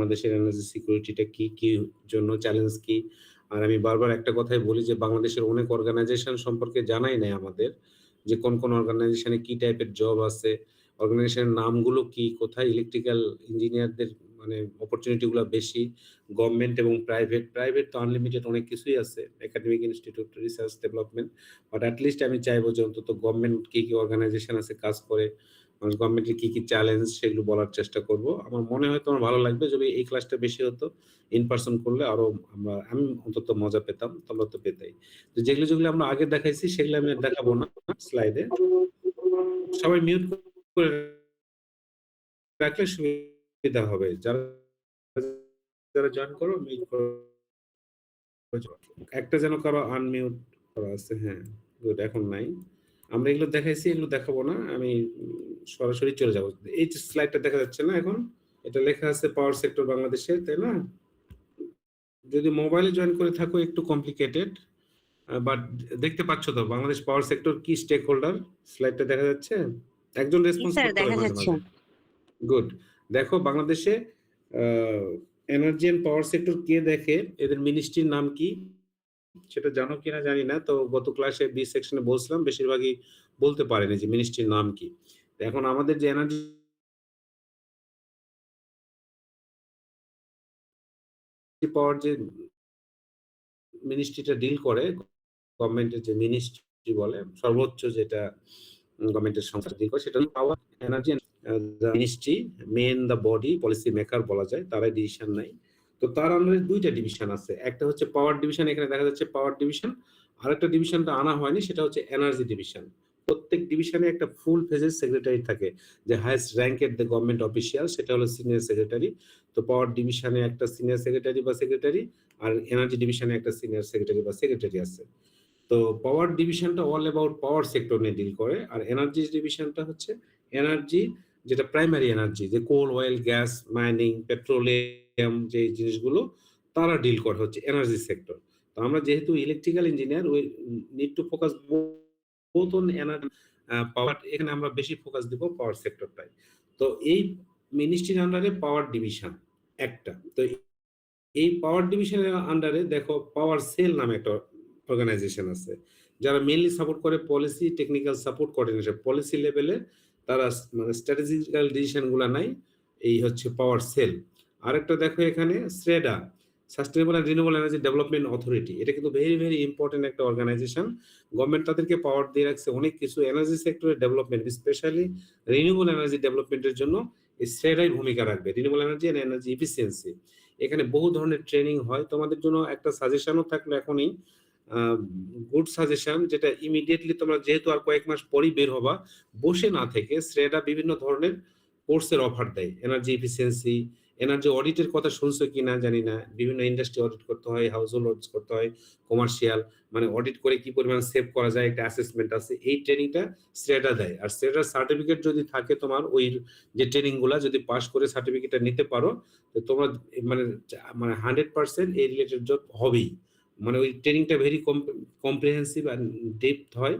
বাংলাদেশের এনার্জি সিকিউরিটিটা কি, কি জন্য চ্যালেঞ্জ কি? আর আমি বারবার একটা কথাই বলি যে বাংলাদেশের অনেক অর্গানাইজেশন সম্পর্কে জানাই নাই আমাদের। যে কোন অর্গানাইজেশনে কি টাইপের জব আছে, অর্গানাইজেশনের নামগুলো কি, কোথায় ইলেকট্রিক্যাল ইঞ্জিনিয়ারদের মানে অপরচুনিটি গুলা বেশি, গভর্নমেন্ট এবং প্রাইভেট। প্রাইভেট তো আনলিমিটেড অনেক কিছুই আছে। Academic institute, research development. But at least আমি চাইবো যে অন্তত গভর্নমেন্ট কি, কি অর্গানাইজেশন আছে কাজ করে, গভর্নমেন্টের কি, কি চ্যালেঞ্জ সেগুলো বলার চেষ্টা করব। আমার মনে হয় তোমার ভালো লাগবে যদি এই ক্লাসটা বেশি হতো। ইন পারসন করলে আরো আমি অন্তত মজা পেতাম। তোমরা তো পেতেই। তো যেগুলো আমরা আগে দেখাইছি সেগুলো আমি আর দেখাবো না স্লাইডে। সবাই মিউট করে রাখলে সুবিধা হবে। যারা জয়েন করো মিউট করো। একটা যেন কারো আনমিউট করা আছে। হ্যাঁ, গুড এখন নাই। আমরা এগুলো দেখাইছি, এগুলো দেখাবো না। আমি সরাসরি চলে যাব। এই যে স্লাইডটা দেখা যাচ্ছে না এখন? এটা লেখা আছে পাওয়ার সেক্টর বাংলাদেশে, তাই না? যদি মোবাইলে জয়েন করে থাকো একটু কমপ্লিকেটেড, বাট দেখতে পাচ্ছ তো বাংলাদেশ পাওয়ার সেক্টর কি স্টেক হোল্ডার? স্লাইডটা দেখা যাচ্ছে? একজন রেসপন্স করতে হবে মাঝে মাঝে। গুড। দেখো বাংলাদেশে এনার্জি এন্ড পাওয়ার সেক্টর কে দেখে, এদের মিনিস্ট্রির নাম কি সেটা জানো কিনা জানি না। তো গত ক্লাসে বি সেকশনে বলছিলাম, বেশিরভাগই বলতে পারেনি যে মিনিস্ট্রির নাম কি। এখন আমাদের যে এনার্জি পাওয়ার যে মিনিস্ট্রিটা ডিল করে, গভর্নমেন্টের যে মিনিস্ট্রি বলে সর্বোচ্চ যেটা গভর্নমেন্টের সংস্থা ডিল করে, সেটা হলো power energy ministry, main the body, policy maker বলা যায়, তারাই ডিসিশন নেয়। তো তার আন্ডারে দুইটা ডিভিশন আছে। একটা হচ্ছে পাওয়ার ডিভিশন, এখানে দেখা যাচ্ছে পাওয়ার ডিভিশন। আরেকটা ডিভিশনটা আনা হয়নি, সেটা হচ্ছে এনার্জি ডিভিশন। প্রত্যেক ডিভিশনে একটা ফুল ফেজের সেক্রেটারি থাকে, যে হাইয়েস্ট র্যাঙ্কের দ্য গভর্নমেন্ট অফিসিয়াল, সেটা হলো সিনিয়র সেক্রেটারি। তো পাওয়ার ডিভিশনে একটা সিনিয়র সেক্রেটারি বা সেক্রেটারি, আর এনার্জি ডিভিশনে একটা সিনিয়র সেক্রেটারি বা সেক্রেটারি আছে। তো পাওয়ার ডিভিশনটা অল অ্যাবাউট পাওয়ার সেক্টর নিয়ে ডিল করে, আর এনার্জি ডিভিশনটা হচ্ছে এনার্জি, যেটা প্রাইমারি এনার্জি, যে কোল, অয়েল, গ্যাস, মাইনিং, পেট্রোলিয়াম, যে জিনিসগুলো তারা ডিল করে হচ্ছে এনার্জি সেক্টর। তো আমরা যেহেতু electrical engineer, we need to focus both on energy পাওয়ার। এখানে আমরা বেশি ফোকাস দিব পাওয়ার সেক্টরটায়। তো এই মিনিস্ট্রির আন্ডারে পাওয়ার ডিভিশন একটা। তো এই পাওয়ার ডিভিশনের আন্ডারে দেখো পাওয়ার সেল নামে একটা অর্গানাইজেশন আছে, যারা মেইনলি সাপোর্ট করে policy, technical support, coordination, policy লেভেলে তারা মানে স্ট্র্যাটেজিক্যাল ডিসিশন গুলা নাই। এই হচ্ছে পাওয়ার সেল। আরেকটা দেখো এখানে SREDA, sustainable and renewable energy development authority. এটা কিন্তু ভেরি ভেরি ইম্পর্টেন্ট একটা অর্গানাইজেশন। গভর্নমেন্ট তাদেরকে পাওয়ার দিয়ে রাখছে অনেক কিছু এনার্জি সেক্টরের ডেভেলপমেন্ট, স্পেশালি রিনিউয়েবল এনার্জি ডেভেলপমেন্টের জন্য এই স্রেডাই ভূমিকা রাখবে, renewable energy and energy efficiency. এখানে বহু ধরনের ট্রেনিং হয়। তোমাদের জন্য একটা সাজেশনও থাকলো এখনই, গুড সাজেশন, যেটা ইমিডিয়েটলি তোমরা যেহেতু আর কয়েক মাস পরই বের হবা, বসে না থেকে শ্রেডা বিভিন্ন ধরনের কোর্সের অফার দেয়। এনার্জি এফিসিয়েন্সি, এনার্জি অডিটের কথা শুনছো কিনা জানি না, বিভিন্ন ইন্ডাস্ট্রি অডিট করতে হয়, হাউস হোল্ড অডিট করতে হয়, কমার্শিয়াল, মানে অডিট করে কি পরিমাণ সেভ করা যায় একটা অ্যাসেসমেন্ট আছে। এই ট্রেনিংটা শ্রেডা দেয়। আর শ্রেডার সার্টিফিকেট যদি থাকে তোমার, ওই যে ট্রেনিং গুলা যদি পাস করে সার্টিফিকেটটা নিতে পারো, তো তোমরা মানে মানে 100% এই রিলেটেড জব হবেই। মানে ওই ট্রেনিংটা ভেরি কম্প্রিহেন্সিভ এন্ড ডেপথ হয়।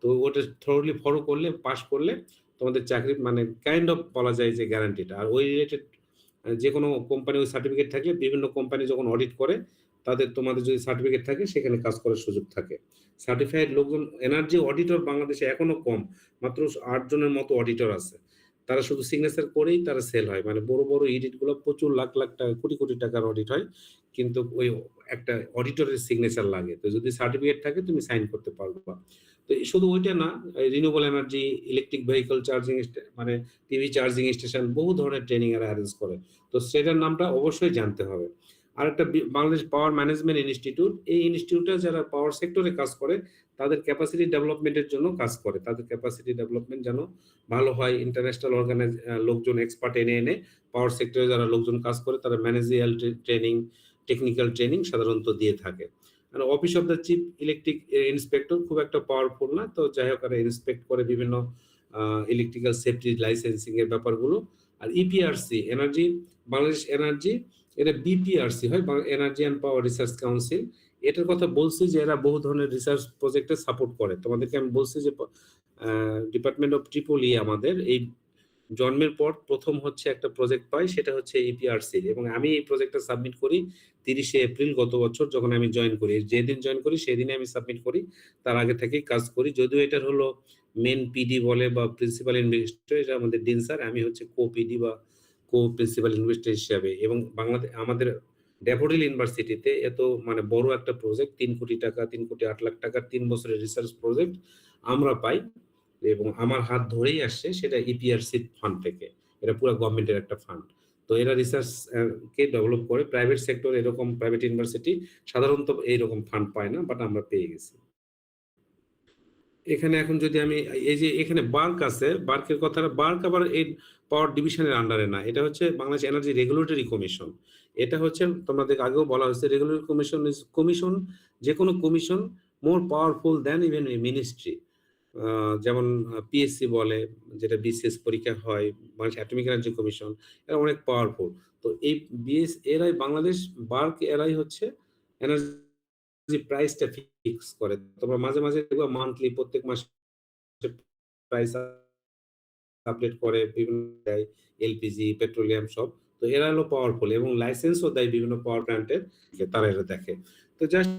তো ওটা থরোলি ফলো করলে, পাস করলে তোমাদের চাকরি মানে কাইন্ড অফ বলা যায় যে গ্যারান্টিটা। আর ওই রিলেটেড যে কোনো কোম্পানি ওই সার্টিফিকেট থাকলে, বিভিন্ন কোম্পানি যখন অডিট করে তাদের, তোমাদের যদি সার্টিফিকেট থাকে সেখানে কাজ করার সুযোগ থাকে। সার্টিফাইড লোকজন এনার্জি অডিটর বাংলাদেশে এখনো কম, মাত্র 8 জনের মতো অডিটর আছে। তারা শুধু সিগনেচার করেই তারা সেল হয়। মানে বড় বড় অডিট গুলো প্রচুর লাখ লাখ টাকা, কোটি কোটি টাকার অডিট হয়, কিন্তু ওই একটা অডিটরের সিগনেচার লাগে। তো যদি সার্টিফিকেট থাকে তুমি সাইন করতে পারবা। তো শুধু ওইটা না, renewable energy, electric vehicle charging, মানে টিভি চার্জিং স্টেশন, বহু ধরনের ট্রেনিং এরা অ্যারেঞ্জ করে। তো সেটার নামটা অবশ্যই জানতে হবে। আরেকটা বাংলাদেশ পাওয়ার ম্যানেজমেন্ট ইনস্টিটিউট, এই ইনস্টিটিউটে যারা পাওয়ার সেক্টরে কাজ করে তাদের ক্যাপাসিটি ডেভেলপমেন্টের জন্য কাজ করে। তাদের ক্যাপাসিটি ডেভেলপমেন্ট যেন ভালো হয়, ইন্টারন্যাশনাল লোকজন, এক্সপার্ট এনে এনে পাওয়ার সেক্টরে যারা লোকজন কাজ করে তারা ম্যানেজিয়াল ট্রেনিং, টেকনিক্যাল ট্রেনিং সাধারণত দিয়ে থাকে। মানে office of the chief electric inspector খুব একটা পাওয়ারফুল না, তো যাই হোক এরা ইন্সপেক্ট করে বিভিন্ন ইলেকট্রিক্যাল সেফটি লাইসেন্সিং এর ব্যাপারগুলো। আর ইপিআরসি এনার্জি, বাংলাদেশ এনার্জি, এটা বিপিআরসি হয়, energy and power research council. এটার কথা বলছি যে এরা বহু ধরনের রিসার্চ প্রজেক্টে সাপোর্ট করে। তোমাদেরকে আমি বলছি যে ডিপার্টমেন্ট অফ ট্রিপল আমাদের এই জন্মের পর ১ম হচ্ছে একটা প্রজেক্ট পাই, সেটা হচ্ছে EPRC এবং আমি এই প্রজেক্টটা সাবমিট করি ৩০শে এপ্রিল গত বছর যখন আমি জয়েন করি। যেদিন জয়েন করি সেদিনই আমি সাবমিট করি। তার আগে থেকেই কাজ করি। যদিও এটার হলো মেইন পিডি বলে বা প্রিন্সিপাল ইনভেস্টর, এটা আমাদের ডিন স্যার। আমি হচ্ছে কো-পিডি বা কো-প্রিন্সিপাল ইনভেস্টর হিসাবে। এবং আমাদের ড্যাফোডিল ইউনিভার্সিটিতে এত মানে বড় একটা প্রজেক্ট, ৩ কোটি টাকা, ৩,৮,০০,০০০ টাকার ৩ বছরের রিসার্চ প্রজেক্ট আমরা পাই এবং আমার হাত ধরেই আসছে, সেটা ইপিআরসি ফান্ড থেকে। এটা পুরা গভর্নমেন্টের একটা ফান্ড। তো এরা রিসার্চ কে ডেভেলপ করে। প্রাইভেট সেক্টর এরকম প্রাইভেট ইউনিভার্সিটি সাধারণত এইরকম ফান্ড পায় না, বাট আমরা পেয়ে গেছি। এখানে এখন যদি আমি এই যে এখানে বার্ক আছে, বার্কের কথাটা, বার্ক আবার এই পাওয়ার ডিভিশনের আন্ডারে না। এটা হচ্ছে বাংলাদেশ এনার্জি রেগুলেটরি কমিশন। এটা হচ্ছে তোমাদের আগেও বলা হয়েছে, রেগুলেটরি কমিশন ইজ কমিশন, যেকোনো commission more powerful than even a ministry. যেমন পিএসসি বলে, যেটা বিসিএস পরীক্ষা হয়, বাংলাদেশ অ্যাটমিক এনার্জি কমিশন, এরা অনেক পাওয়ারফুল। তো এই এরাই বাংলাদেশ বার্ক, এরাই হচ্ছে এনার্জি প্রাইসটা ফিক্স করে। তোমরা মাঝে, মাঝে দেখবা মান্থলি প্রত্যেক মাসে প্রাইস আপডেট করে, বিভিন্ন দেয়, এলপিজি, পেট্রোলিয়াম সব। তো এরা হলো পাওয়ারফুল এবং লাইসেন্সও দেয় বিভিন্ন পাওয়ার প্ল্যান্টের, তারা এটা দেখে। তো জাস্ট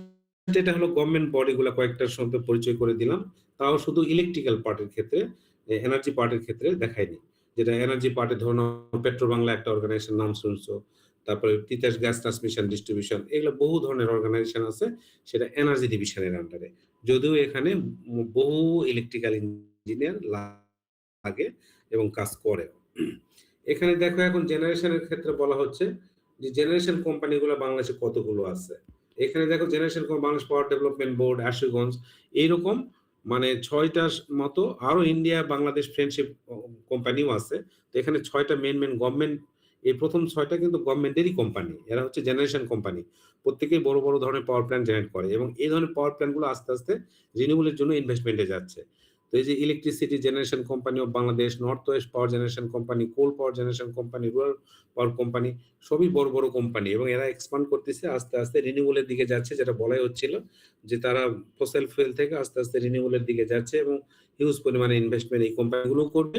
এটা হলো গভর্নমেন্ট বডি গুলা কয়েকটার সঙ্গে পরিচয় করে দিলাম। তাও শুধু ইলেকট্রিক্যাল পার্টের ক্ষেত্রে, এনার্জি পার্টের ক্ষেত্রে দেখায়নি। যেটা এনার্জি পার্টে ধরুন পেট্রো বাংলা একটা অর্গানাইজেশন, নাম শুনছো। তারপরে তিতাস গ্যাস ট্রান্সমিশন ডিস্ট্রিবিউশন, এগুলো বহু ধরনের অর্গানাইজেশন আছে, সেটা এনার্জি ডিভিশনের আন্ডারে। যদিও এখানে বহু ইলেকট্রিক্যাল ইঞ্জিনিয়ার লাগে এবং কাজ করে। এখানে দেখো এখন জেনারেশনের ক্ষেত্রে বলা হচ্ছে যে জেনারেশন কোম্পানিগুলো বাংলাদেশে কতগুলো আছে। এখানে দেখো generation Bangladesh power development board, Ashuganj, এইরকম মানে ৬টার মতো, আরো ইন্ডিয়া বাংলাদেশ ফ্রেন্ডশিপ কোম্পানিও আছে। তো এখানে ৬টা মেন গভর্নমেন্ট, এই প্রথম ৬টা কিন্তু গভর্নমেন্টেরই কোম্পানি। এরা হচ্ছে জেনারেশন কোম্পানি। প্রত্যেকেই বড় বড় ধরনের পাওয়ার প্ল্যান্ট জেনারেট করে এবং এই ধরনের পাওয়ার প্ল্যান্ট গুলো আস্তে আস্তে রিনিউয়েবলের জন্য ইনভেস্টমেন্টে যাচ্ছে। তো এই যে electricity generation company of Bangladesh, north west power generation company, coal power generation company, rural power company, সবই বড় বড় কোম্পানি এবং এরা এক্সপান্ড করতেছে, আস্তে আস্তে রিনিউয়েবলের দিকে যাচ্ছে, যেটা বলাই হচ্ছিল যে তারা ফসিল ফুয়েল থেকে আস্তে আস্তে রিনিউয়েবলের দিকে যাচ্ছে এবং হিউজ পরিমাণে ইনভেস্টমেন্ট এই কোম্পানিগুলো করবে।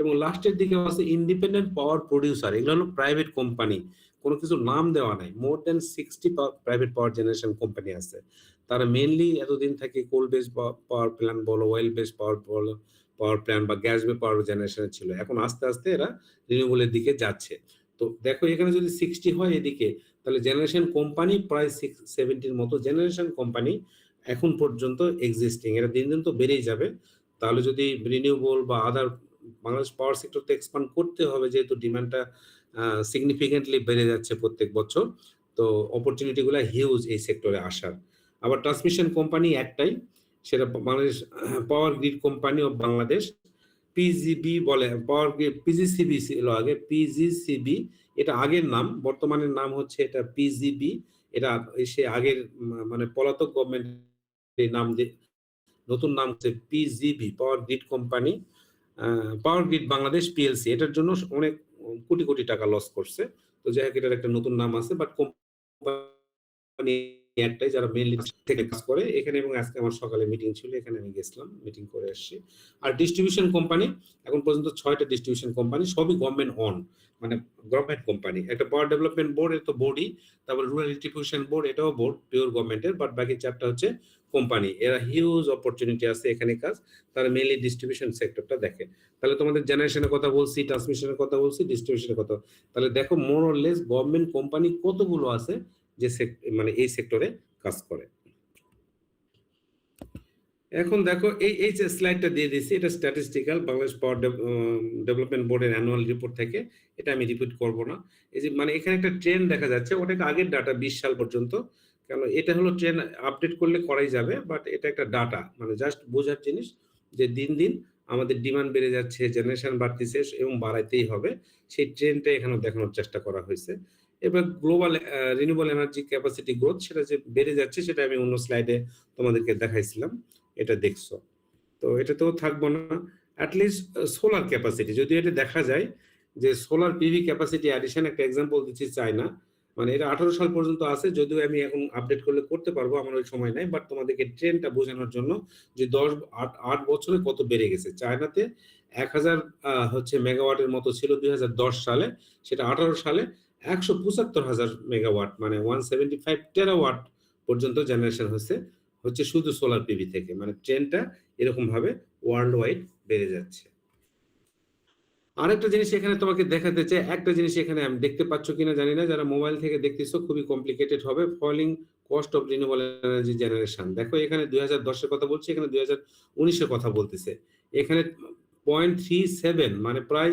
এবং লাস্টের দিকে আছে ইন্ডিপেন্ডেন্ট পাওয়ার প্রডিউসার, এগুলো হলো প্রাইভেট কোম্পানি, কোনো কিছু নাম দেওয়া নাই। মোর দেন 60 প্রাইভেট পাওয়ার জেনারেশন কোম্পানি আছে। তারা মেইনলি এতদিন থেকে কোল বেস পাওয়ার প্ল্যান্ট বলো, অয়েল বেস পাওয়ার বলো, পাওয়ার প্ল্যান্ট বা গ্যাস বে পাওয়ার জেনারেশন ছিল। এখন আস্তে আস্তে এরা রিনিউয়েবলের দিকে যাচ্ছে। তো দেখো এখানে যদি 60 হয় এদিকে, তাহলে জেনারেশন কোম্পানি প্রায় 70-র মতো জেনারেশন কোম্পানি এখন পর্যন্ত এক্সিস্টিং। এরা দিন দিন তো বেড়েই যাবে। তাহলে যদি রিনিউয়েবল বা আদার বাংলাদেশ পাওয়ার সেক্টর তো এক্সপান্ড করতে হবে, যেহেতু ডিমান্ডটা সিগনিফিকেন্টলি বেড়ে যাচ্ছে প্রত্যেক বছর। তো অপরচুনিটি গুলা হিউজ এই সেক্টরে আসার। আবার ট্রান্সমিশন কোম্পানি একটাই, সেটা Bangladesh power grid company of Bangladesh, পিজিবি বলে। পাওয়ার গ্রিড পিজিসিবি ছিল আগে, পিজিসিবি এটা আগের নাম, বর্তমানের নাম হচ্ছে এটা পিজিবি। এটা সে আগের মানে পলাতক গভর্নমেন্ট নাম দিয়ে নতুন নাম হচ্ছে পিজিবি, power grid company, power grid Bangladesh PLC. এটার জন্য অনেক কোটি কোটি টাকা লস করছে। তো যাই হোক, এটার একটা নতুন নাম আছে, বাট কোম্পানি একটাই, যারা মেইনলি থেকে কাজ করে এখানে। এবং আজকে আমার সকালে মিটিং ছিল, এখানে আমি গেছিলাম, মিটিং করে আসছি। আর ডিস্ট্রিবিউশন কোম্পানি এখন পর্যন্ত 6টা ডিস্ট্রিবিউশন কোম্পানি, সবই গভর্নমেন্ট অন, মানে গভর্নমেন্ট কোম্পানি। একটা পাওয়ার ডেভেলপমেন্ট বোর্ড, এর তো বোর্ডই। তারপর রুরাল ইলেকট্রিফিকেশন বোর্ড, এটাও বোর্ড, পিওর গভর্নমেন্টের, বাট বাকি 4টা হচ্ছে কোম্পানি। এরা হিউজ অপরচুনিটি আছে এখানে কাজ, তারা মেইনলি ডিস্ট্রিবিউশন সেক্টরটা দেখে। তাহলে তোমাদের জেনারেশনের কথা বলছি, ট্রান্সমিশনের কথা বলছি, ডিস্ট্রিবিউশনের কথা। তাহলে দেখো more or less government company কতগুলো আছে যে মানে এই সেক্টরে কাজ করে। এখন দেখো এই যে স্লাইডটা দিয়ে দিয়েছি, এটা স্ট্যাটিস্টিক্যাল বাংলাদেশ পাওয়ার ডেভেলপমেন্ট বোর্ডের অ্যানুয়াল রিপোর্ট থেকে। এটা আমি রিপিট করব না। এই যে মানে এখানে একটা ট্রেন্ড দেখা যাচ্ছে, ওটাকে আগের ডাটা 20 সাল পর্যন্ত, কেন এটা হলো ট্রেন্ড, আপডেট করলে করাই যাবে, বাট এটা একটা ডাটা, মানে জাস্ট বোঝার জিনিস যে দিন দিন আমাদের ডিমান্ড বেড়ে যাচ্ছে, জেনারেশন বাড়তেছে এবং বাড়াইতেই হবে, সেই ট্রেন্ডটা এখানে দেখানোর চেষ্টা করা হয়েছে। এবার global renewable energy capacity growth, সেটা যে বেড়ে যাচ্ছে, সেটা আমি অন্য স্লাইডে তোমাদেরকে দেখাইছিলাম, এটা দেখছো। তো এটাতেও থাকবো না। অ্যাটলিস্ট সোলার ক্যাপাসিটি, যদি এটা দেখা যায় যে সোলার পিভি ক্যাপাসিটি অ্যাডিশন, একটা এক্সাম্পল দিচ্ছি চায়না, মানে এটা 18 সাল পর্যন্ত আছে, যদিও আমি এখন আপডেট করলে করতে পারবো, আমার ওই সময় নাই, বাট তোমাদেরকে ট্রেন্ডটা বোঝানোর জন্য যে 8 বছরে কত বেড়ে গেছে। চায়নাতে 1000 হচ্ছে মেগাওয়াটের মতো ছিল 2010 সালে, সেটা 18 সালে 175,000 মেগাওয়াট মানে 175 টেরাওয়াট পর্যন্ত জেনারেশন হচ্ছে শুধু সোলার পিভি থেকে। মানে ট্রেন্ডটা এরকম ভাবে ওয়ার্ল্ড ওয়াইড বেড়ে যাচ্ছে। আরেকটা জিনিস এখানে তোমাকে দেখাতে চাই, একটা জিনিস এখানে আমি দেখতে পাচ্ছ কিনা জানি না, যারা মোবাইল থেকে দেখতেছো খুবই কমপ্লিকেটেড হবে। Falling cost of renewable energy generation, দেখো এখানে 2010 এর কথা বলছে, এখানে 2019 এর কথা বলতেছে। এখানে 0.37 মানে প্রায়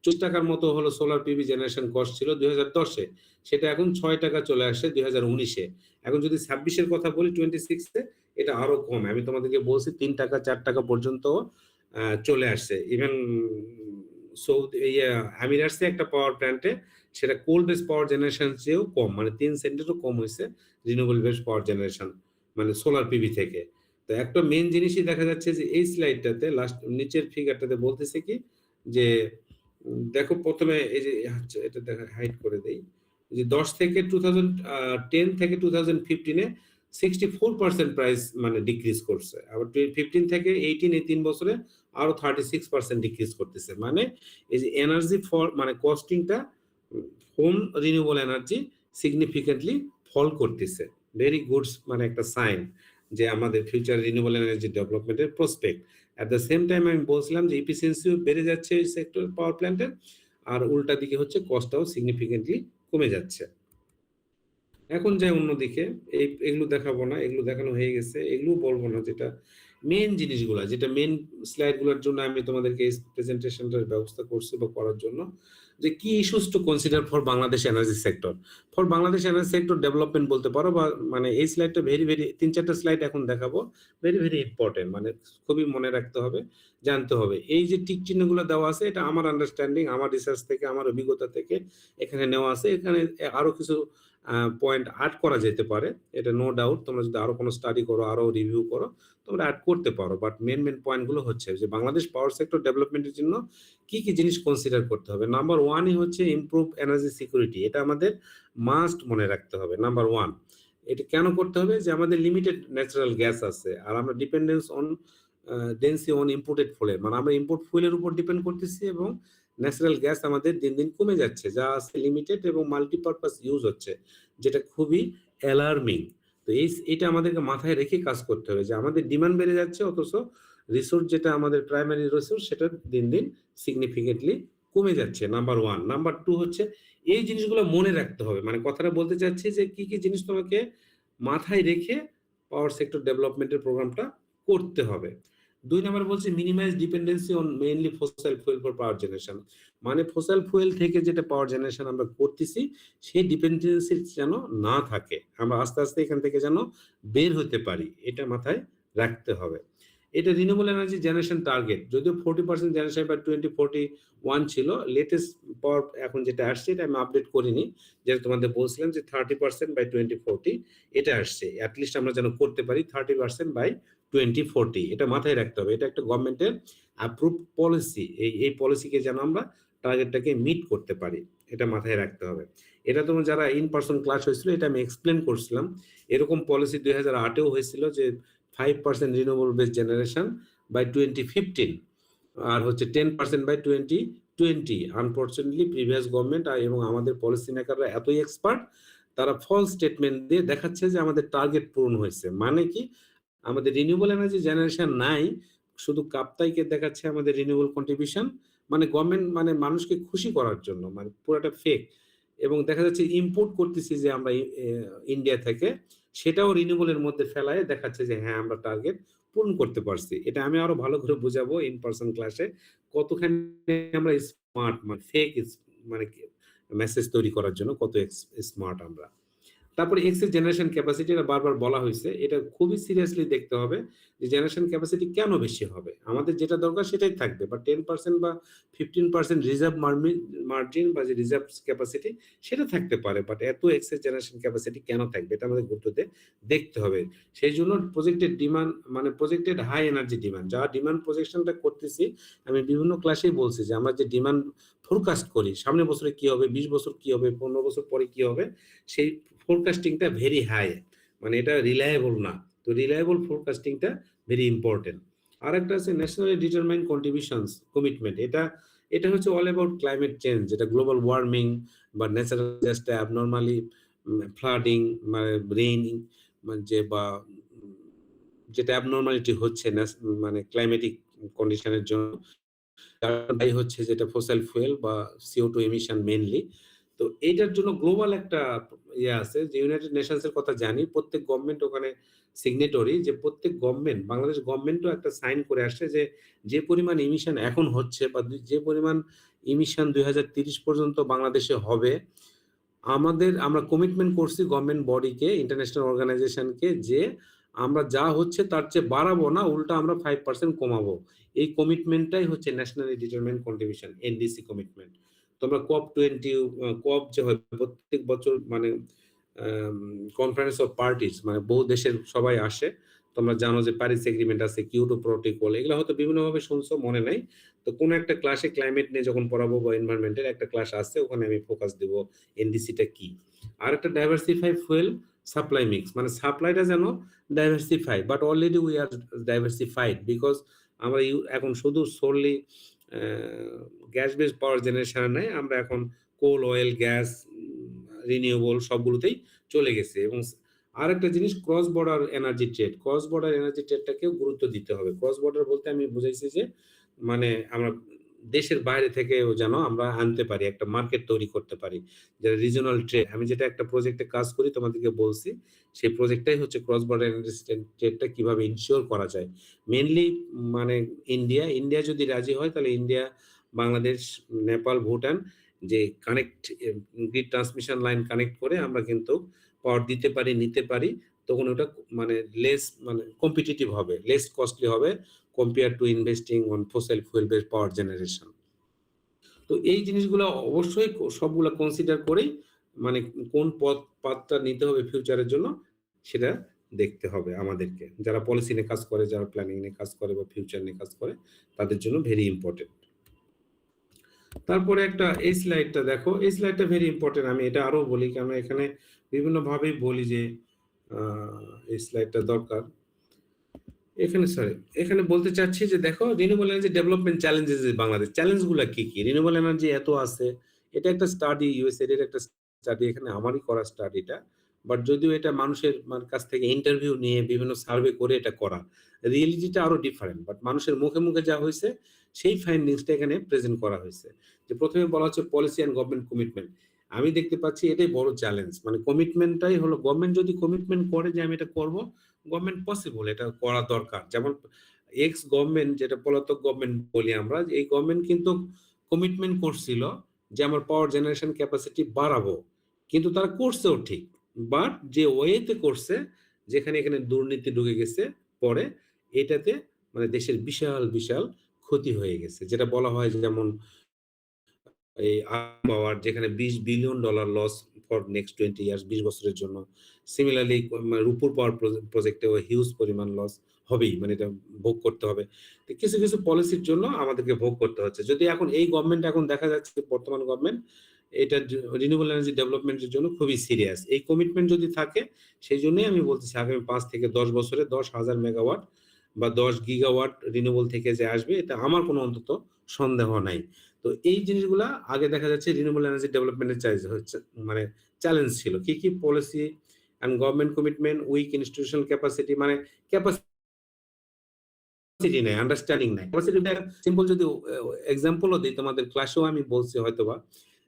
40 টাকার মতো হলো সোলার পিভি জেনারেশন কস্ট ছিল 2010 এ, সেটা এখন 6 টাকা চলে আসছে 2019 এ। এখন যদি 26 এর কথা বলি 26 এ, এটা আরো কম। আমি তোমাদেরকে বলছি 3 টাকা 4 টাকা পর্যন্ত চলে আসছে। ইভেন সৌদি আমিরাটসে একটা পাওয়ার প্ল্যান্টে সেটা কোল বেস পাওয়ার জেনারেশন চেয়েও কম, মানে 3 সেন্টেরও কম হয়েছে রিনিউয়েবল বেস পাওয়ার জেনারেশন মানে সোলার পিভি থেকে। তো একটা মেইন জিনিসই দেখা যাচ্ছে যে এই স্লাইডটাতে লাস্ট নিচের ফিগারটাতে বলতেছে কি যে দেখো প্রথমে এই যে এটা দেখা হাইড করে দেই, যে 10 থেকে 2010 থেকে 2015 এ 64% প্রাইস মানে ডিক্রিজ করছে, আবার 15 থেকে 18 এই 3 বছরে আরো 36% ডিক্রিজ করতেছে। মানে এই যে এনার্জি ফর মানে কস্টিংটা হোম রিনিউয়েবল এনার্জি সিগনিফিকেন্টলি ফল করতেছে। ভেরি গুড, মানে একটা সাইন যে আমাদের ফিউচার রিনিউয়েবল এনার্জি ডেভেলপমেন্টের prospect. At the same time আমি বলছিলাম যে এফিসিয়েন্সিও বেড়ে যাচ্ছে এই সেক্টর পাওয়ার প্ল্যান্টের, আর উল্টা দিকে হচ্ছে কস্টটাও সিগনিফিকেন্টলি কমে যাচ্ছে। এখন যাই অন্যদিকে, এগুলো দেখাবো না, এগুলো দেখানো হয়ে গেছে, এগুলো বলবো না। যেটা মেন জিনিসগুলো, যেটা মেন স্লাইডগুলোর জন্য আমি তোমাদেরকে এই প্রেজেন্টেশনটার ব্যবস্থা করছি বা করার জন্য, যে কি issues to consider for Bangladesh energy sector. For Bangladesh energy sector development বলতে পারো, বা মানে এই স্লাইডটা ভেরি 3-4টা স্লাইড এখন দেখাবো, ভেরি ইম্পর্টেন্ট, মানে খুবই মনে রাখতে হবে, জানতে হবে। এই যে টিক চিহ্নগুলো দেওয়া আছে, এটা আমার আন্ডারস্ট্যান্ডিং, আমার রিসার্চ থেকে, আমার অভিজ্ঞতা থেকে এখানে নেওয়া আছে। এখানে আরো কিছু পয়েন্ট অ্যাড করা যেতে পারে, এটা নো ডাউট। তোমরা যদি আরো কোনো স্টাডি করো, আরো রিভিউ করো, তোমরা অ্যাড করতে পারো। বাট মেন পয়েন্টগুলো হচ্ছে যে বাংলাদেশ পাওয়ার সেক্টর ডেভেলপমেন্টের জন্য কি কি জিনিস কনসিডার করতে হবে। নাম্বার ওয়ানই হচ্ছে ইমপ্রুভ এনার্জি সিকিউরিটি, এটা আমাদের মাস্ট মনে রাখতে হবে। নাম্বার ওয়ান, এটা কেন করতে হবে, যে আমাদের লিমিটেড ন্যাচারাল গ্যাস আছে, আর আমরা dependence on ডেন্সি on imported fuel, মানে আমরা ইম্পোর্ট ফুয়েলের উপর ডিপেন্ড করতেছি, এবং ন্যাচারাল গ্যাস আমাদের দিন দিন কমে যাচ্ছে, যা আছে লিমিটেড এবং মাল্টিপারপাস ইউজ হচ্ছে, যেটা খুবই অ্যালার্মিং। তো এটা আমাদেরকে মাথায় রেখে কাজ করতে হবে, যে আমাদের ডিমান্ড বেড়ে যাচ্ছে, অথচ রিসোর্স যেটা আমাদের প্রাইমারি রিসোর্স সেটা দিন দিন সিগনিফিকেন্টলি কমে যাচ্ছে। Number one. নাম্বার টু হচ্ছে এই জিনিসগুলো মনে রাখতে হবে, মানে কথাটা বলতে চাচ্ছি যে কি কি জিনিস তোমাকে মাথায় রেখে পাওয়ার সেক্টর ডেভেলপমেন্টের প্রোগ্রামটা করতে হবে। 2 নাম্বার বলছে minimize dependency on mainly fossil fuel for power generation, মানে ফসিল ফুয়েল থেকে যেটা পাওয়ার জেনারেশন আমরা করতেছি সেই ডিপেন্ডেন্সি যেন না থাকে, আমরা আস্তে আস্তে এখান থেকে যেন বের হতে পারি, এটা মাথায় রাখতে হবে। এটা রিনিউয়েবল এনার্জি জেনারেশন টার্গেট, যদিও 40% জেনারেশন বাই 2041 ছিল, লেটেস্ট পাওয়ার এখন যেটা আসছে এটা আমি আপডেট করিনি, যেটা তোমাদের বলছিলাম যে 30% বাই 2040 এটা আসছে। অ্যাটলিস্ট আমরা যেন করতে পারি 30% বাই 2040, এটা মাথায় রাখতে হবে। এটা একটা গভর্নমেন্টের অ্যাপ্রুভ পলিসি, এই পলিসিকে যেন আমরা টার্গেটটাকে মিট করতে পারি, এটা মাথায় রাখতে হবে। এটা তোমরা যারা ইন পার্সন ক্লাস হয়েছিল এটা আমি এক্সপ্লেন করছিলাম। এরকম পলিসি 2008-এও হয়েছিল যে 5% রিনিউয়েবল বেস জেনারেশন বাই 2015, আর হচ্ছে 10% বাই 2020। আনফরচুনেটলি প্রিভিয়াস গভর্নমেন্ট এবং আমাদের পলিসি মেকাররা এতই এক্সপার্ট, তারা ফলস স্টেটমেন্ট দিয়ে দেখাচ্ছে যে আমাদের টার্গেট পূরণ হয়েছে। মানে কি, আমাদের রিনিউয়েবল এনার্জি জেনারেশন নাই, শুধু কাপ্তাইকে দেখাচ্ছে আমাদের রিনিউয়েবল কন্ট্রিবিউশন, মানে গভর্নমেন্ট মানে মানুষকে খুশি করার জন্য, মানে পুরোটা ফেক। এবং দেখা যাচ্ছে ইম্পোর্ট করতেছি যে আমরা ইন্ডিয়া থেকে, সেটাও রিনিউয়েবলের মধ্যে ফেলায় দেখাচ্ছে যে হ্যাঁ আমরা টার্গেট পূরণ করতে পারছি। এটা আমি আরো ভালো করে বুঝাবো ইন পার্সন ক্লাসে, কতখানি আমরা স্মার্ট, মানে ফেক মানে মেসেজ তৈরি করার জন্য কত স্মার্ট আমরা। তারপরে এক্স এর জেনারেশন ক্যাপাসিটি, এটা বারবার বলা হয়েছে, এটা খুবই সিরিয়াসলি দেখতে হবে যে জেনারেশন ক্যাপাসিটি কেন বেশি হবে। আমাদের যেটা দরকার সেটাই থাকবে, বা 10% বা 15% রিজার্ভ মার্জিন বা যে রিজার্ভ ক্যাপাসিটি সেটা থাকতে পারে, বাট এত এক্স এর জেনারেশন ক্যাপাসিটি কেন থাকবে, এটা আমাদের গুরুত্ব দিয়ে দেখতে হবে। সেই জন্য প্রজেক্টেড ডিমান্ড, মানে প্রজেক্টেড হাই এনার্জি ডিমান্ড, যা ডিমান্ড প্রজেকশনটা করতেছি, আমি বিভিন্ন ক্লাসেই বলছি যে আমরা যে ডিমান্ড ফোরকাস্ট করি, সামনের বছরে কি হবে, 20 বছর কি হবে, 15 বছর পরে কি হবে, সেই ফোরকাস্টিংটা ভেরি হাই, মানে এটা রিলায়েবল না। তো রিলায়েবল ফোরকাস্টিংটা ভেরি ইম্পর্টেন্ট। আরেকটা আছে ন্যাশনালি ডিটারমাইন্ড কন্ট্রিবিউশনস কমিটমেন্ট। এটা হচ্ছে অল অ্যাবাউট ক্লাইমেট চেঞ্জ, যেটা গ্লোবাল ওয়ার্মিং বা ন্যাচারাল ডিজাস্টার, অ্যাবনরমালি ফ্লাডিং, মানে রেইনিং, মানে যে বা যেটা অ্যাবনরমালিটি হচ্ছে মানে ক্লাইমেটিক কন্ডিশনের জন্য, তার দায়ী হচ্ছে যেটা ফসিল ফুয়েল বা CO2 এমিশন মেইনলি। তো এইটার জন্য গ্লোবাল একটা ইয়ে আছে যে ইউনাইটেড নেশনস এর কথা জানি। প্রত্যেক গভর্নমেন্ট ওখানে সিগনেটরি, যে প্রত্যেক গভর্নমেন্ট, বাংলাদেশ গভর্নমেন্টও একটা সাইন করে আসছে যে, যে পরিমাণ এমিশন এখন হচ্ছে বা যে পরিমাণ এমিশন ২০৩০ পর্যন্ত বাংলাদেশে হবে, আমরা কমিটমেন্ট করছি গভর্নমেন্ট বডিকে, ইন্টারন্যাশনাল অর্গানাইজেশনকে, যে আমরা যা হচ্ছে তার চেয়ে বাড়াবো না, উল্টা আমরা 5% কমাবো। এই কমিটমেন্টটাই হচ্ছে nationally determined contribution, NDC commitment. তোমরা COP20 COP যে হয় প্রত্যেক বছর, মানে কনফারেন্স অফ পার্টিস, মানে বহু দেশের সবাই আসে। তোমরা জানো যে প্যারিস এগ্রিমেন্ট আছে, কিয়োটো প্রটোকল, এগুলো হয়তো বিভিন্নভাবে শুনছো, মনে নাই। তো কোন একটা ক্লাসে ক্লাইমেট নিয়ে যখন পড়াবো বা এনভায়রনমেন্টের একটা ক্লাস আছে, ওখানে আমি ফোকাস দেব এনডিসিটা কি। আর একটা ডাইভার্সিফাই ফুয়েল সাপ্লাই মিক্স, মানে সাপ্লাইটা যেন diversify, but already we are diversified, because আমরা এখন শুধু সোললি গ্যাস বেস পাওয়ার জেনারেশন নাই, আমরা এখন কোল, অয়েল, গ্যাস, রিনিউয়েবল সবগুলোতেই চলে গেছে। এবং আরেকটা জিনিস, cross border energy trade, cross border energy ট্রেডটাকেও গুরুত্ব দিতে হবে। ক্রস বর্ডার বলতে আমি বুঝাইছি যে, মানে আমরা দেশের বাইরে থেকেও যেন আমরা আনতে পারি, একটা মার্কেট তৈরি করতে পারি, যেটা রিজিওনাল ট্রেড। আমি যেটা একটা প্রজেক্টে কাজ করি তোমাদেরকে বলছি, সেই প্রজেক্টটাই হচ্ছে ক্রস বর্ডার এনার্জি ট্রেডটা কিভাবে ইনশিওর করা যায়। মেইনলি মানে ইন্ডিয়া যদি রাজি হয়, তাহলে ইন্ডিয়া, বাংলাদেশ, নেপাল, ভুটান, যে connect, grid transmission line connect করে আমরা কিন্তু পাওয়ার দিতে পারি, নিতে পারি। তখন ওটা মানে মানে কম্পিটিটিভ হবে, লেস কস্টলি হবে compare to investing on fossil fuel based power generation. তো এই জিনিসগুলো অবশ্যই সবগুলা কনসিডার করেই, মানে কোন পাথটা নিতে হবে ফিউচারের জন্য, সেটা দেখতে হবে আমাদেরকে, যারা পলিসি নিয়ে কাজ করে, যারা প্ল্যানিং নিয়ে কাজ করে বা ফিউচার নিয়ে কাজ করে, তাদের জন্য ভেরি ইম্পর্টেন্ট। তারপরে একটা এই স্লাইডটা দেখো, এই স্লাইডটা ভেরি ইম্পর্টেন্ট। আমি এটা আরো বলি, কারণ এখানে বিভিন্ন ভাবেই বলি যে এই স্লাইডটা দরকার। এখানে বলতে চাচ্ছি যে, দেখো renewable energy development challenges Bangladesh, চ্যালেঞ্জগুলো কি কি। রিনিউয়েবল এনার্জি এত আছে, এটা একটা স্টাডি, ইউএসএড এর একটা স্টাডি, এখানে আমারই করা স্টাডিটা। বাট যদিও এটা মানুষের কাছ থেকে ইন্টারভিউ নিয়ে বিভিন্ন সার্ভে করে এটা করা, রিয়েলিটিটা আরো ডিফারেন্ট। বাট মানুষের মুখে মুখে যা হয়েছে, সেই ফাইন্ডিংসটা এখানে প্রেজেন্ট করা হয়েছে। যে প্রথমে বলা হচ্ছে পলিসি অ্যান্ড গভর্নমেন্ট কমিটমেন্ট। আমি দেখতে পাচ্ছি এটাই বড় চ্যালেঞ্জ, মানে কমিটমেন্টটাই হলো, গভর্নমেন্ট যদি কমিটমেন্ট করে যে আমি এটা করব, গভর্নমেন্ট পসিবল, এটা করা দরকার। যেমন এক্স গভর্নমেন্ট, যেটা পলাতক গভর্নমেন্ট বলি আমরা, এই গভর্নমেন্ট কিন্তু কমিটমেন্ট করছিল যে আমার পাওয়ার জেনারেশন ক্যাপাসিটি বাড়াবো, কিন্তু তারা করছেও ঠিক, বাট যে ওয়েতে করছে, যেখানে এখানে দুর্নীতি ঢুকে গেছে পরে, এটাতে মানে দেশের বিশাল বিশাল ক্ষতি হয়ে গেছে। যেটা বলা হয় যেমন এই পাওয়ার, যেখানে $20 billion loss for next 20 years, 20 বছরের জন্য। সিমিলারলি রূপপুর পাওয়ার প্রজেক্টেও হিউজ পরিমাণ লস হবেই, মানে এটা ভোগ করতে হবে। তো কিছু কিছু পলিসির জন্য আমাদেরকে ভোগ করতে হচ্ছে। যদি এখন এই গভর্নমেন্ট, এখন দেখা যাচ্ছে বর্তমান গভর্নমেন্ট এটা রিনিউয়েবল এনার্জি ডেভেলপমেন্টের জন্য খুবই সিরিয়াস। এই কমিটমেন্ট যদি থাকে, সেই জন্যই আমি বলতেছি আগামী 5 থেকে 10 বছরে 10,000 মেগাওয়াট বা 10 গিগাওয়াট রিনিউয়েবল থেকে যে আসবে, এটা আমার কোনো অন্তত সন্দেহ নাই। তো এই জিনিসগুলা আগে দেখা যাচ্ছে রিনিউয়েবল এনার্জি ডেভেলপমেন্টের মানে চ্যালেঞ্জ ছিল। কি কি policy and government commitment, weak institutional capacity, মানে ক্যাপাসিটি নাই, আন্ডারস্ট্যান্ডিং নাই। ক্যাপাসিটিটা সিম্পল যদি এক্সাম্পলও দিই, তোমাদের ক্লাসেও আমি বলছি হয়তোবা,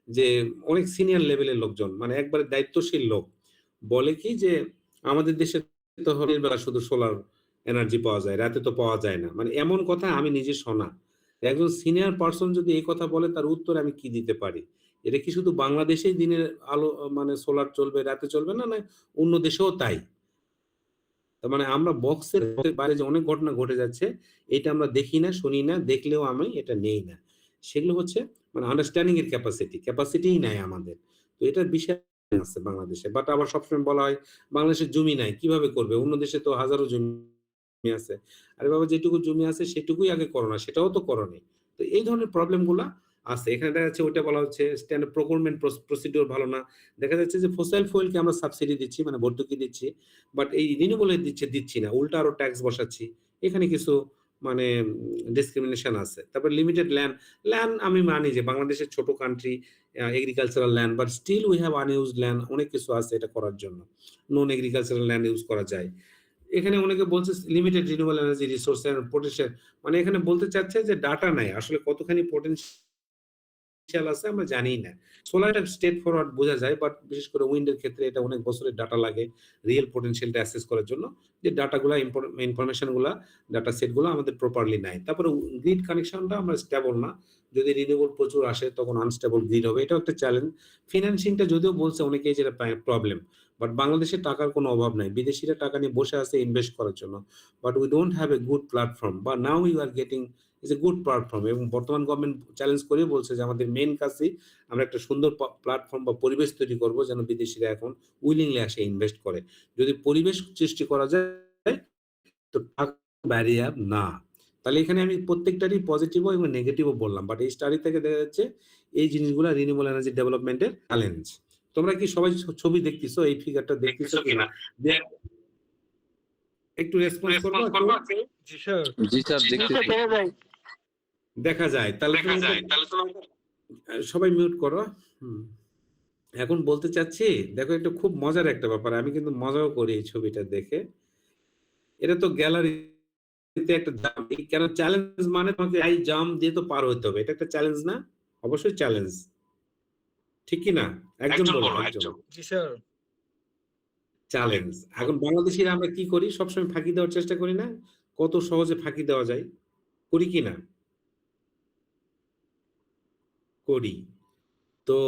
যে অনেক সিনিয়র লেভেলের লোকজন, মানে একবারে দায়িত্বশীল লোক বলে কি যে, আমাদের দেশে তো দিনের বেলা শুধু সোলার এনার্জি পাওয়া যায়, রাতে তো পাওয়া যায় না। মানে এমন কথা আমি নিজে শোনা। একজন সিনিয়র পারসন যদি এই কথা বলে, তার উত্তরে আমি কি দিতে পারি? এটা কি শুধু বাংলাদেশেই দিনের আলো, মানে সোলার চলবে, রাতে চলবে না, না অন্য দেশেও তাই? তার মানে আমরা বক্সের বাইরে যে অনেক ঘটনা ঘটে যাচ্ছে, এটা আমরা দেখি না, শুনি না, দেখলেও আমি এটা নেই না। সেগুলো হচ্ছে মানে আন্ডারস্ট্যান্ডিং এর ক্যাপাসিটিই নাই আমাদের। তো এটার বিষয় আছে বাংলাদেশে। বাট আবার সবসময় বলা হয় বাংলাদেশের জমি নাই, কিভাবে করবে? অন্য দেশে তো হাজারো জমি আছে। আরে বাবা, যেটুকু জমি আছে সেটুকুই আগে করো না, সেটাও তো করো নাই। তো এই ধরনের প্রবলেম গুলা আছে। এখানে দেখা যাচ্ছে ওইটা বলা হচ্ছে স্ট্যান্ডার্ড প্রকিউরমেন্ট প্রসিডিউর ভালো না। দেখা যাচ্ছে যে ফসিল ফুয়েলকে আমরা সাবসিডি দিচ্ছি, মানে ভর্তুকি দিচ্ছি। বাট এই রিনিউয়েবল দিচ্ছি না, উল্টা আরো ট্যাক্স বসাচ্ছি। এখানে কিছু মানে ডিসক্রিমিনেশন আছে। তারপর লিমিটেড ল্যান্ড আমি মানি যে বাংলাদেশের ছোট country, agricultural land, but still we have unused land, অনেক কিছু আছে এটা করার জন্য। নন এগ্রিকালচারাল ল্যান্ড ইউজ করা যায়। এখানে অনেকে বলছে limited renewable energy resource and potential, মানে এখানে বলতে চাচ্ছে যে ডাটা নাই, আসলে কতখানি পোটেনশিয়াল আছে আমরা জানিই না। সোলারটা স্ট্রেট ফরওয়ার্ড বোঝা যায়, বাট বিশেষ করে উইন্ডের ক্ষেত্রে এটা অনেক বছরের ডাটা লাগে রিয়েল পোটেনশিয়ালটা অ্যাসেস করার জন্য, যে ডাটাগুলা ইনফরমেশনগুলা ডাটা সেটগুলো আমাদের প্রপারলি নাই। তারপরে গ্রিড কানেকশনটা আমরা স্টেবল না, যদি রিনিউয়েবল প্রচুর আসে তখন আনস্টেবল গ্রিড হবে, এটাও একটা চ্যালেঞ্জ। ফিন্যান্সিংটা যদিও বলছে অনেকেই যেটা প্রবলেম, বাট বাংলাদেশে টাকার কোনো অভাব নাই, বিদেশিরা টাকা নিয়ে বসে আছে ইনভেস্ট করার জন্য, but we don't have a good platform, বা now you are getting is a good platform. এবং বর্তমান গভর্নমেন্ট চ্যালেঞ্জ করে বলছে যে আমাদের মেইন কাজই আমরা একটা সুন্দর প্ল্যাটফর্ম বা পরিবেশ তৈরি করব যেন বিদেশিরা এখন উইলিংলি আসে ইনভেস্ট করে। যদি পরিবেশ সৃষ্টি করা যায় তো টাকা ব্যারিয়ার না। তাহলে এখানে আমি প্রত্যেকটারই পজিটিভ এবং নেগেটিভও বললাম, বাট এই স্টাডি থেকে দেখা যাচ্ছে এই জিনিসগুলো রিনিউয়েবল এনার্জি ডেভেলপমেন্টের চ্যালেঞ্জ। তোমরা কি সবাই ছবি দেখতেছো, এই ফিগারটা দেখতেছো কিনা? একটু রেসপন্স করবা? জি স্যার। জি স্যার, দেখতেছি। দেখা যায়, তাহলে সবাই মিউট করো। এখন বলতে চাচ্ছি, দেখো এটা খুব মজার একটা ব্যাপার, আমি কিন্তু মজাও করি এই ছবিটা দেখে। এটা তো গ্যালারিতে একটা জাম্প, কেন চ্যালেঞ্জ মানে তোমাকে এই জাম্প দিয়ে তো পার হতে হবে, এটা একটা চ্যালেঞ্জ না? অবশ্যই চ্যালেঞ্জ, ঠিক কি না? একজন বলো, একজন। জি স্যার। চ্যালেঞ্জ। এখন বাংলাদেশিরা আমরা কি করি, সবসময় ফাঁকি দেওয়ার চেষ্টা করি না? কত সহজে ফাঁকি দেওয়া যায়, করি কি না? করি। তো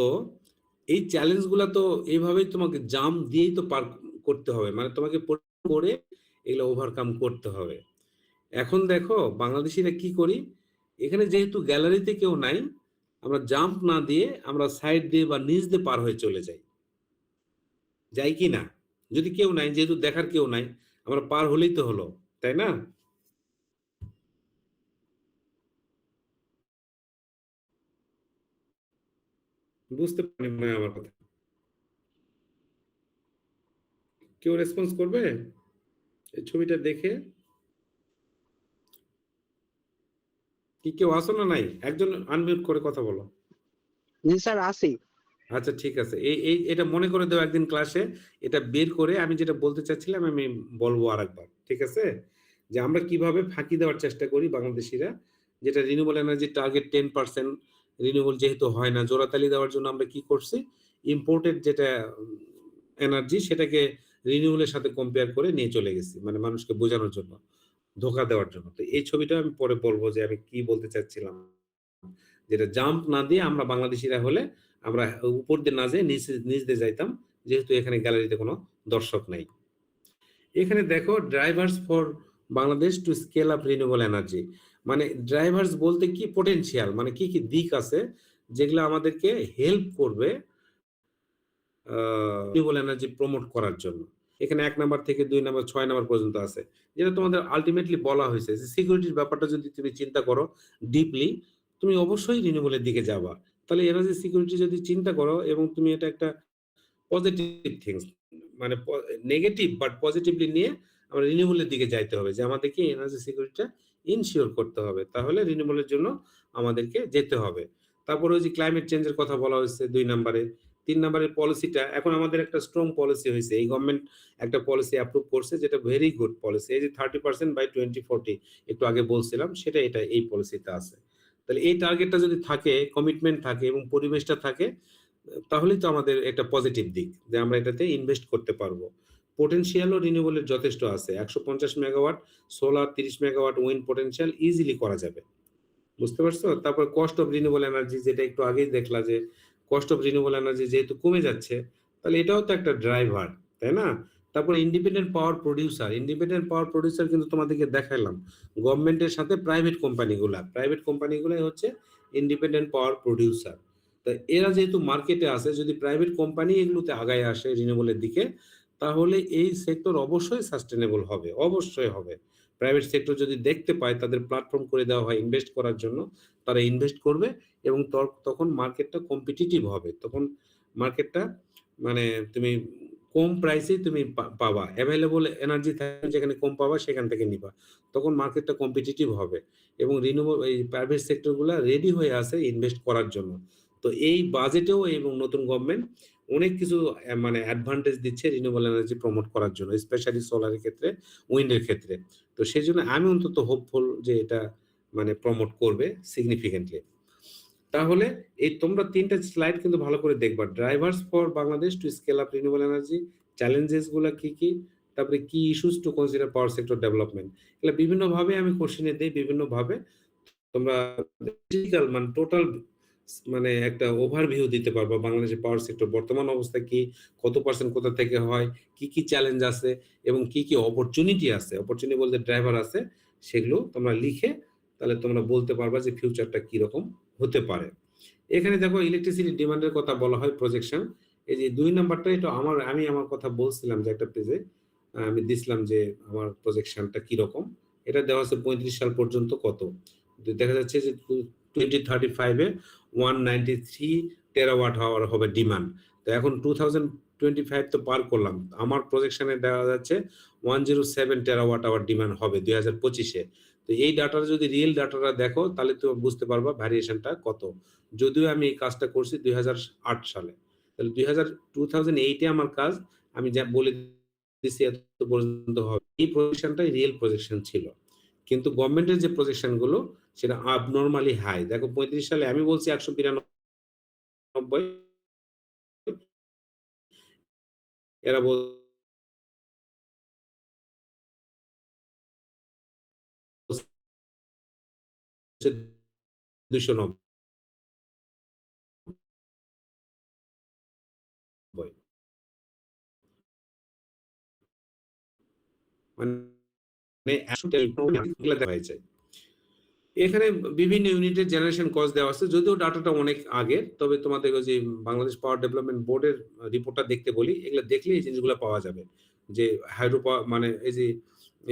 এই চ্যালেঞ্জ গুলা তো এইভাবেই তোমাকে জাম্প দিয়েই তো পার করতে হবে, মানে তোমাকে করে এগুলো ওভারকাম করতে হবে। এখন দেখো বাংলাদেশিরা কি করি, এখানে যেহেতু গ্যালারিতে কেউ নাই, আমরা জাম্প না দিয়ে আমরা সাইড দিয়ে বা নিচ দিয়ে পার হয়ে চলে যাই, যাই কি না? যদি কেউ নাই, যেহেতু দেখার কেউ নাই, আমরা পার হলেই তো হলো, তাই না? বুঝতে পারি না আমার কথা, কেউ রেসপন্স করবে এই ছবিটা দেখে? কি কেউ আসো না? নাই, একজন আনমিউট করে কথা বলো। জি স্যার, আছি। আচ্ছা ঠিক আছে, এটা মনে করে দাও একদিন ক্লাসে, এটা বের করে আমি যেটা বলতে চাচ্ছিলাম আমি বলবো আরেকবার, ঠিক আছে? যে আমরা কিভাবে ফাঁকি দেওয়ার চেষ্টা করি বাংলাদেশিরা, যেটা রিনিউয়েবল এনার্জি টার্গেট 10% রিনিউয়েবল যেহেতু হয় না, জোড়াতালি দেওয়ার জন্য আমরা কি করছি, ইম্পোর্টেড যেটা এনার্জি সেটাকে রিনিউয়েবলের সাথে কম্পেয়ার করে নিয়ে চলে গেছি, মানে মানুষকে বোঝানোর জন্য, ধোঁকা দেওয়ার জন্য। তো এই ছবিটা আমি পরে বলবো যে আমি কি বলতে চাচ্ছিলাম, যেটা জাম্প না দিয়ে আমরা বাংলাদেশিরা হলে আমরা উপর দিয়ে না যেয়ে নিচ দিয়ে যাইতাম, যেহেতু এখানে গ্যালারিতে কোনো দর্শক নাই। এখানে দেখো drivers for Bangladesh to scale up renewable energy, মানে ড্রাইভার্স বলতে কি পোটেনশিয়াল, মানে কি কি দিক আছে যেগুলো আমাদেরকে হেল্প করবে রিনিউয়েবল এনার্জি প্রমোট করার জন্য। এখানে 1 নাম্বার থেকে 2 নাম্বার 6 নাম্বার পর্যন্ত আছে, যেটা তোমাদের আলটিমেটলি বলা হয়েছে যে সিকিউরিটির ব্যাপারটা যদি তুমি চিন্তা করো ডিপলি, তুমি অবশ্যই রিনিউয়েবলের দিকে যাবা। তাহলে এনার্জি সিকিউরিটি যদি চিন্তা করো এবং তুমি এটা একটা পজিটিভ থিংস, মানে নেগেটিভ বাট পজিটিভলি নিয়ে আমরা রিনিউয়েবলের দিকে যাইতে হবে, যে আমাদেরকে এনার্জি সিকিউরিটিটা ইনশিওর করতে হবে, তাহলে রিনিউয়েবলের জন্য আমাদেরকে যেতে হবে। তারপরে ওই যে ক্লাইমেট চেঞ্জের কথা বলা হয়েছে 2 নাম্বারে। 3 নাম্বারের পলিসিটা, এখন আমাদের একটা স্ট্রং পলিসি হয়েছে, এই গভর্নমেন্ট একটা পলিসি অ্যাপ্রুভ করছে যেটা ভেরি গুড পলিসি, এই যে 30% বাই 2040 একটু আগে বলছিলাম, সেটা এটা এই পলিসিতে আছে। তাহলে এই টার্গেটটা যদি থাকে, কমিটমেন্ট থাকে এবং পরিবেশটা থাকে, তাহলেই তো আমাদের একটা পজিটিভ দিক যে আমরা এটাতে ইনভেস্ট করতে পারবো। পোটেনশিয়ালও রিনিউয়েবলের যথেষ্ট আছে, 150 megawatt solar, 30 megawatt wind potential easily করা যাবে, বুঝতে পারছো? তারপর কস্ট অফ রিনিউয়েবল এনার্জি, যেটা একটু আগেই দেখলা যে কস্ট অফ রিনিউয়েবল এনার্জি যেহেতু কমে যাচ্ছে, তাহলে এটাও তো একটা ড্রাইভার, তাই না? তারপর ইন্ডিপেন্ডেন্ট পাওয়ার প্রডিউসার কিন্তু তোমাদেরকে দেখাইলাম, গভর্নমেন্টের সাথে প্রাইভেট কোম্পানিগুলাই হচ্ছে ইন্ডিপেন্ডেন্ট পাওয়ার প্রডিউসার। তো এরা যেহেতু মার্কেটে আছে, যদি প্রাইভেট কোম্পানি এগুলোতে আগায় আসে রিনিউয়েবলের দিকে, তাহলে এই সেক্টর অবশ্যই সাস্টেনেবল হবে, অবশ্যই হবে। প্রাইভেট সেক্টর যদি দেখতে পায় তাদের প্ল্যাটফর্ম করে দেওয়া হয় ইনভেস্ট করার জন্য, তারা ইনভেস্ট করবে এবং তখন মার্কেটটা কম্পিটিটিভ হবে, তখন মার্কেটটা মানে তুমি কম প্রাইসে তুমি পাবা। এভেইলেবল এনার্জি থাকে যেখানে কম পাবা সেখান থেকে নিবা। তখন মার্কেটটা কম্পিটিটিভ হবে এবং এই প্রাইভেট সেক্টর গুলা রেডি হয়ে আছে ইনভেস্ট করার জন্য। তো এই বাজেটেও এবং নতুন গভর্নমেন্ট অনেক কিছু মানে অ্যাডভান্টেজ দিচ্ছে রিনিউয়েবল এনার্জি প্রমোট করার জন্য, স্পেশালি সোলারের ক্ষেত্রে, উইন্ডের ক্ষেত্রে। তো সেজন্য আমি অন্তত হোপফুল যে এটা মানে প্রমোট করবে সিগনিফিকেন্টলি। তাহলে এই তোমরা ৩ টা স্লাইড কিন্তু ভালো করে দেখবা। Drivers for Bangladesh to scale up renewable energy, challenges গুলা কি, কি? তারপরে কি issues to consider power sector development. এগুলা বিভিন্নভাবে আমি কোশ্চেনে দেই, বিভিন্নভাবে তোমরা মানে টোটাল মানে একটা ওভারভিউ দিতে পারবা বাংলাদেশের পাওয়ার সেক্টর বর্তমান অবস্থা কি, কত পার্সেন্ট কোথা থেকে হয়, কি, কি চ্যালেঞ্জ আছে এবং কি, কি অপরচুনিটি আছে। অপরচুনিটি বলতে ড্রাইভার আছে, সেগুলো তোমরা লিখে তাহলে তোমরা বলতে পারবা যে ফিউচারটা কিরকম হতে পারে। এখানে দেখো ইলেকট্রিসিটি ডিমান্ডের কথা বলা হয় প্রজেকশন। এই যে ২ নাম্বারটা এটা আমি আমার কথা বলছিলাম যে একটা পেজে আমি দিছিলাম যে আমার প্রজেকশনটা কিরকম। এটা দেওয়া আছে ৩৫ সাল পর্যন্ত কত। দেখা যাচ্ছে যে 2035 এ 193 টেরাওয়াট আওয়ার হবে ডিমান্ড। তো এখন 2025 তো পার করলাম। আমার প্রজেকশনে দেওয়া যাচ্ছে 107 টেরাওয়াট আওয়ার ডিমান্ড হবে 2025 এ। তো এই ডাটাটা যদি রিয়েল ডাটাটা দেখো তাহলে তুমি বুঝতে পারবা ভ্যারিয়েশনটা কত। যদিও আমি এই কাজটা করছি 2008 সালে। তাহলে 2008 এ আমার কাজ, আমি যা বলে দিছি এত পর্যন্ত হবে। এই প্রজেকশনটাই রিয়েল প্রজেকশন ছিল। কিন্তু গভর্নমেন্টের যে প্রজেকশন গুলো সেটা abnormally হাই। দেখো 35 সালে আমি বলছি 192, এরা বলছে 290। মানে 100 দেখা হয়েছে। এখানে বিভিন্ন ইউনিটের জেনারেশন কস্ট দেওয়া আছে। যদিও ডাটাটা অনেক আগের, তবে তোমাদের ওই যে বাংলাদেশ পাওয়ার ডেভেলপমেন্ট বোর্ডের রিপোর্টটা দেখতে বলি। এগুলা দেখলে এই জিনিসগুলো পাওয়া যাবে। যে হাইড্রো মানে এই যে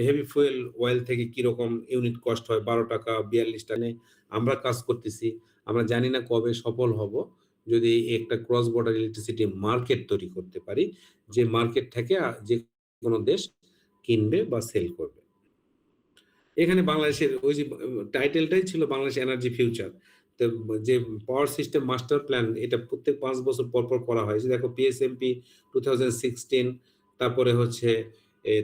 হেভি ফুয়েল অয়েল থেকে কিরকম ইউনিট কস্ট হয়, ৳১২, ৳৪২ আমরা কাজ করতেছি। আমরা জানি না কবে সফল হব। যদি একটা ক্রস বর্ডার ইলেকট্রিসিটি মার্কেট তৈরি করতে পারি, যে মার্কেট থেকে যেকোনো দেশ কিনবে বা সেল করবে। এখানে বাংলাদেশের ওই যে টাইটেলটাই ছিল বাংলাদেশ এনার্জি ফিউচার। তো যে পাওয়ার সিস্টেম মাস্টার প্ল্যান এটা প্রত্যেক ৫ বছর পর, পর করা হয়। যে দেখো পিএসএমপি 2016, তারপরে হচ্ছে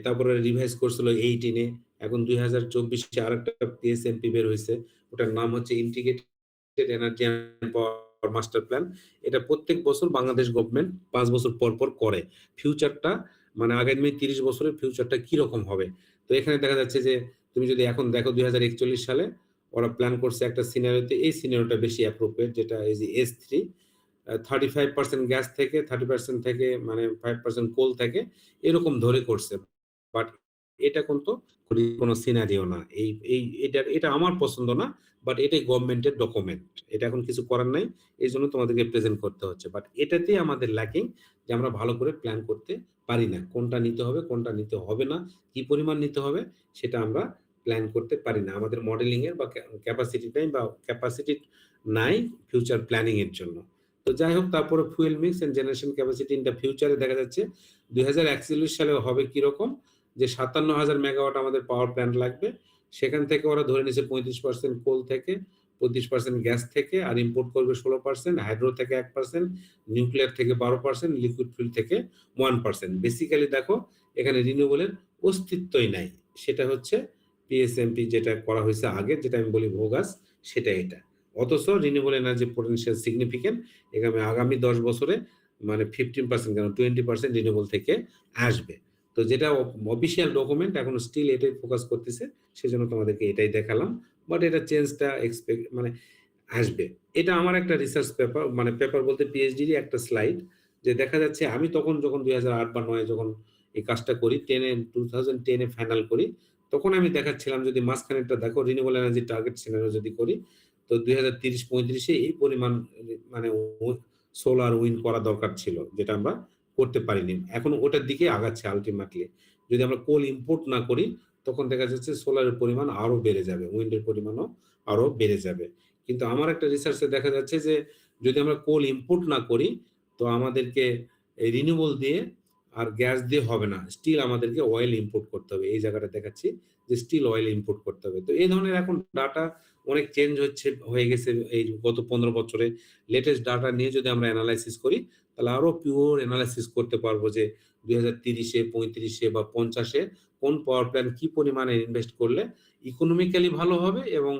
তারপরে রিভাইজ করছিল 18 এ। এখন 2024 এ আরেকটা পিএসএমপি বের হইছে। ওটার নাম হচ্ছে integrated energy and power master plan. এটা প্রত্যেক বছর বাংলাদেশ গভর্নমেন্ট ৫ বছর পর, পর করে। ফিউচারটা মানে আগামী ৩০ বছরের ফিউচারটা কিরকম হবে। তো এখানে দেখা যাচ্ছে যে তুমি যদি এখন দেখো 2041 সালে ওরা প্ল্যান করছে একটা সিনারিওতে, এই সিনারিওটা বেশি অ্যাপ্রোপ্রিয়েট, যেটা এই যে S3 35% গ্যাস থেকে 30% থেকে মানে 5% কোল থেকে এরকম ধরে করছে। বাট এটা কিন্তু কোনো সিনারিও না। এটা আমার পছন্দ না। বাট এটাই গভর্নমেন্টের ডকুমেন্ট। এটা এখন কিছু করার নাই। এইজন্য তোমাদেরকে প্রেজেন্ট করতে হচ্ছে। বাট এটাতেই আমাদের ল্যাকিং যে আমরা ভালো করে প্ল্যান করতে পারি না। কোনটা নিতে হবে, কোনটা নিতে হবে না, কি পরিমাণ নিতে হবে সেটা আমরা প্ল্যান করতে পারি না। আমাদের মডেলিং এর বা ক্যাপাসিটি নাই বা ক্যাপাসিটি নাই ফিউচার প্ল্যানিং এর জন্য। তো যাই হোক, তারপরে fuel mix and generation capacity in the ফিউচারে দেখা যাচ্ছে 2041 সালে হবে কিরকম, যে ৫৭,০০০ মেগাওয়াট আমাদের পাওয়ার প্ল্যান্ট লাগবে। সেখান থেকে ওরা ধরে নিয়েছে ৩৫% কোল থেকে, ৩৫% গ্যাস থেকে, আর ইম্পোর্ট করবে ১৬%, হাইড্রো থেকে ১%, নিউক্লিয়ার থেকে ১২%, লিকুইড ফুয়েল থেকে 1%। বেসিক্যালি দেখো এখানে রিনিউয়েবলের অস্তিত্বই নাই। সেটা হচ্ছে পিএসএমপি যেটা করা হয়েছে আগে, যেটা আমি বলি ভোগাস, সেটা এটা। অথচ রিনিউয়েবল এনার্জি পোটেনশিয়াল সিগনিফিকেন্ট। এখানে আগামী ১০ বছরে মানে 15% কেন 20% রিনিউয়েবল থেকে আসবে। তো যেটা অফিসিয়াল ডকুমেন্ট এখন স্টিল এটাই ফোকাস করতেছে। সেজন্য তোমাদেরকে এটাই দেখালাম। বাট এটা চেঞ্জটা মানে আসবে। এটা আমার একটা রিসার্চ পেপার, মানে পেপার বলতে পিএইচডিরই একটা স্লাইড, যে দেখা যাচ্ছে আমি তখন যখন ২০০৮ বা ৯ যখন এই কাজটা করি, 2010 এ ফাইনাল করি, তখন আমি দেখাচ্ছিলাম যদি মাঝখানেরটা দেখো রিনিউয়েবল এনার্জি টার্গেট সিনারিও যদি করি, তো 2030-35 এ এই পরিমাণ মানে সোলার উইন্ড করা দরকার ছিল, যেটা আমরা করতে পারিনি। এখন ওটার দিকে আগাচ্ছে আল্টিমেটলি। যদি আমরা কোল ইম্পোর্ট না করি তখন দেখা যাচ্ছে সোলারের পরিমাণ আরো বেড়ে যাবে, উইন্ডের পরিমাণও আরো বেড়ে যাবে। কিন্তু আমার একটা রিসার্চে দেখা যাচ্ছে যে যদি আমরা কোল ইম্পোর্ট না করি তো আমাদেরকে রিনিউয়েবল দিয়ে আর গ্যাস দিয়ে হবে না, স্টিল আমাদেরকে অয়েল ইম্পোর্ট করতে হবে। এই জায়গাটা দেখাচ্ছি যে স্টিল অয়েল ইম্পোর্ট করতে হবে। তো এই ধরনের এখন ডাটা অনেক চেঞ্জ হয়ে গেছে এই গত 15 বছরে। লেটেস্ট ডাটা নিয়ে যদি আমরা এনালাইসিস করি, তাহলে আরো পিওর এনালাইসিস করতে পারবো যে 2030-এ, 35-এ বা 50-এ কোন পাওয়ার প্ল্যান্ট কি পরিমাণে ইনভেস্ট করলে ইকোনমিক্যালি ভালো হবে এবং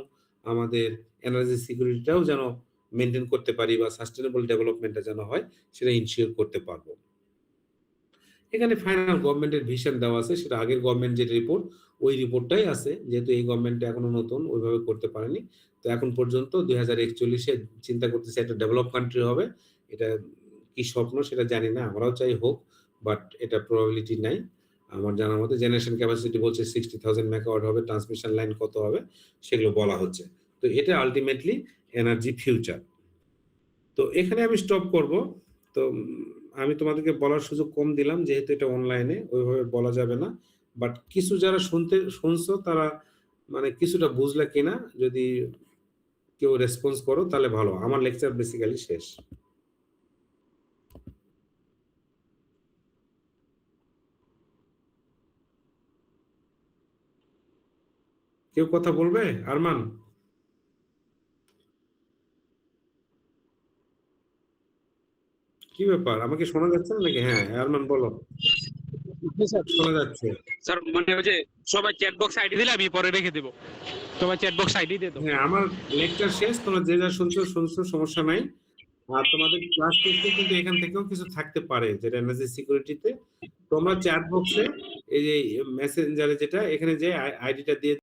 আমাদের এনার্জি সিকিউরিটিটাও যেন মেইনটেইন করতে পারি বা সাস্টেইনেবল ডেভেলপমেন্টটা যেন হয়, সেটা ইনশিওর করতে পারবো। এখানে ফাইনাল গভর্নমেন্টের ভিশন দেওয়া আছে, সেটা আগের গভর্নমেন্ট যে রিপোর্ট, ওই রিপোর্টটাই আছে। যেহেতু এই গভর্নমেন্ট এখনো নতুন, ওইভাবে করতে পারেনি। তো এখন পর্যন্ত 2041-এ চিন্তা করতেছে একটা ডেভেলপ কান্ট্রি হবে। এটা কি স্বপ্ন সেটা জানি না। আমরাও চাই হোক, বাট এটা প্রবাবিলিটি নাই। আমার জানা মতে জেনারেশন ক্যাপাসিটি বলছে 60,000 মেগাওয়াট হবে, ট্রান্সমিশন লাইন কত হবে সেগুলো বলা হচ্ছে। তো এটা আল্টিমেটলি এনার্জি ফিউচার। তো এখানে আমি স্টপ করব। তো আমি তোমাদেরকে বলার সুযোগ কম দিলাম যেহেতু এটা অনলাইনে, ওইভাবে বলা যাবে না। বাট কিছু যারা শুনছো তারা মানে কিছুটা বুঝলে কিনা যদি কেউ রেসপন্স করো তাহলে ভালো। আমার লেকচার বেসিক্যালি শেষ। কেউ কথা বলবে? আরমান, কি ব্যাপার? আমাকে শোনা যাচ্ছে না নাকি? হ্যাঁ, আরমান বলো। শোনা যাচ্ছে। স্যার মানে ওই যে সবাই চ্যাট বক্স আইডি দিলে আমি পরে রেখে দেব। সবাই চ্যাট বক্স আইডি দিয়ে দাও। হ্যাঁ, আমার লেকচার শেষ। তোমরা যে যা শুনছো, সমস্যা নাই। আর তোমাদের ক্লাস টেস্টে কিন্তু এখান থেকেও কিছু থাকতে পারে যেটা এনার্জি সিকিউরিটিতে। তোমরা চ্যাট বক্সে এই যে মেসেঞ্জারে যেটা এখানে যে আইডিটা দিয়ে